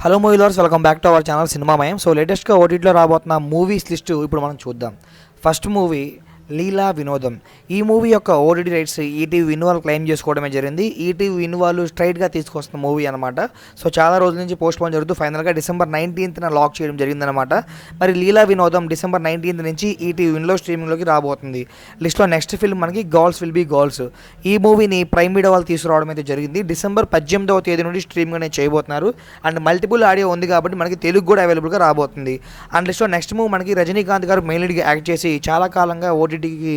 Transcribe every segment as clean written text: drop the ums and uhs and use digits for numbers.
Hello movie lovers, welcome back to our channel Cinemamayam. So లేటెస్ట్గా ఓటీటీలో రాబోతున్న మూవీస్ లిస్ట్ ఇప్పుడు మనం చూద్దాం. ఫస్ట్ మూవీ లీలా వినోదం. ఈ మూవీ యొక్క ఓటీటీ రైట్స్ ఈటీవీ విన్ వాళ్ళు క్లెయిమ్ చేసుకోవడమే జరిగింది. ఈటీవీ విన్ వాళ్ళు స్ట్రైట్గా తీసుకొస్తున్న మూవీ అనమాట. సో చాలా రోజుల నుంచి పోస్ట్ పోన్ జరుగుతూ ఫైనల్గా డిసెంబర్ 19th లాక్ చేయడం జరిగిందనమాట. మరి లీలా వినోదం డిసెంబర్ 19th నుంచి ఈటీవీ విన్లో స్ట్రీమింగ్లోకి రాబోతుంది. లిస్ట్లో నెక్స్ట్ ఫిల్మ్ మనకి గర్ల్స్ విల్ బీ గర్ల్స్. ఈ మూవీని ప్రైమ్ వీడియో వాళ్ళు తీసుకురావడం అయితే జరిగింది. డిసెంబర్ 18వ తేదీ నుండి స్ట్రీమింగ్ అనేది చేయబోతున్నారు. అండ్ మల్టిపుల్ ఆడియో ఉంది కాబట్టి మనకి తెలుగు కూడా అవైలబుల్గా రాబోతుంది. అండ్ లిస్ట్లో నెక్స్ట్ మూవీ మనకి రజనీకాంత్ గారు మెయిన్ లీడ్గా యాక్ట్ చేసి చాలా కాలంగా ఓటీటీకి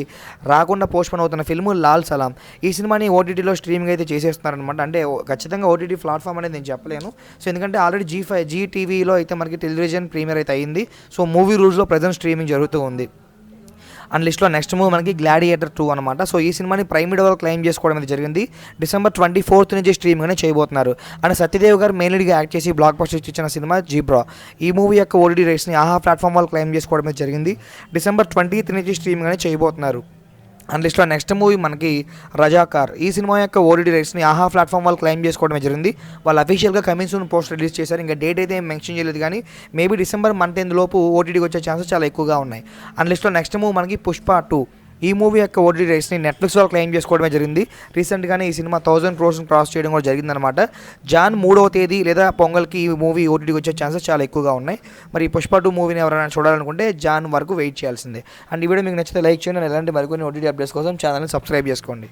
రాకుండా పోస్ట్ పోన్ అవుతున్న ఫిల్మ్ లాల్ సలాం. ఈ సినిమాని ఓటీటీలో స్ట్రీమింగ్ అయితే చేసేస్తున్నారనమాట. అంటే ఖచ్చితంగా ఓటీటీ ప్లాట్ఫామ్ అనేది నేను చెప్పలేను. సో ఎందుకంటే ఆల్రెడీ జీ టీవీలో అయితే మనకి టెలివిజన్ ప్రీమియర్ అయితే అయింది. సో మూవీ రూల్స్లో ప్రజెంట్ స్ట్రీమింగ్ జరుగుతూ ఉంది. అండ్ లిస్ట్లో నెక్స్ట్ మూవీ మనకి గ్లాడియేటర్ 2 అనమాట. సో ఈ సినిమాని ప్రైమ్ వీడియో క్లెయిమ్ చేసుకోవడం అనేది జరిగింది. డిసెంబర్ 24th నుంచి స్ట్రీమింగ్ అనేది చేయబోతున్నారు. అండ్ సత్యదేవ్ గారు మెయిన్ లీడ్గా యాక్ట్ చేసి బ్లాక్ బస్టర్ ఇచ్చిన సినిమా జీబ్రా. ఈ మూవీ యొక్క ఓటీటీ రైట్స్ని ఆహా ప్లాట్ఫామ్ వాళ్ళు క్లెయిమ్ చేసుకోవడం అనేది జరిగింది. డిసెంబర్ 20th నుంచి స్ట్రీమింగ్ అనేది చేయబోతున్నారు. అండ్ లిస్ట్లో నెక్స్ట్ మూవీ మనకి రజాకార్. ఈ సినిమా యొక్క ఓటీటీ రైట్స్ని ఆహా ప్లాట్ఫామ్ వాళ్ళు క్లెయిమ్ చేసుకోవడమే జరిగింది. వాళ్ళు అఫీషియల్గా కమింగ్ సూన్ పోస్ట్ రిలీజ్ చేశారు. ఇంకా డేట్ అయితే మెన్షన్ చేయలేదు, కానీ మేబీ డిసెంబర్ మంత్ లోపు ఓటీటీకి వచ్చే ఛాన్సెస్ చాలా ఎక్కువగా ఉన్నాయి. అండ్ లిస్ట్లో నెక్స్ట్ మూవీ మనకి పుష్ప 2. ఈ మూవీ యొక్క ఓటీటీ రైట్స్ని నెట్ఫ్లిక్స్ వాళ్ళు క్లెయిమ్ చేసుకోవడమే జరిగింది. రీసెంట్గానే ఈ సినిమా 1000 crores క్రాస్ చేయడం కూడా జరిగిందనమాట. జాన్ 3వ తేదీ లేదా పొంగల్కి ఈ మూవీ ఓటీటీకి వచ్చే ఛాన్సెస్ చాలా ఎక్కువగా ఉన్నాయి. మరి ఈ పుష్ప 2 మూవీని ఎవరైనా చూడాలనుకుంటే జాన్ వరకు వెయిట్ చేయాల్సిందే. అండ్ ఈ వీడియో మీకు నచ్చితే లైక్ చేయండి. ఎలాంటి మరికొన్ని ఓటీటీ అప్డేట్స్ కోసం ఛానల్ని సబ్స్క్రైబ్ చేసుకోండి.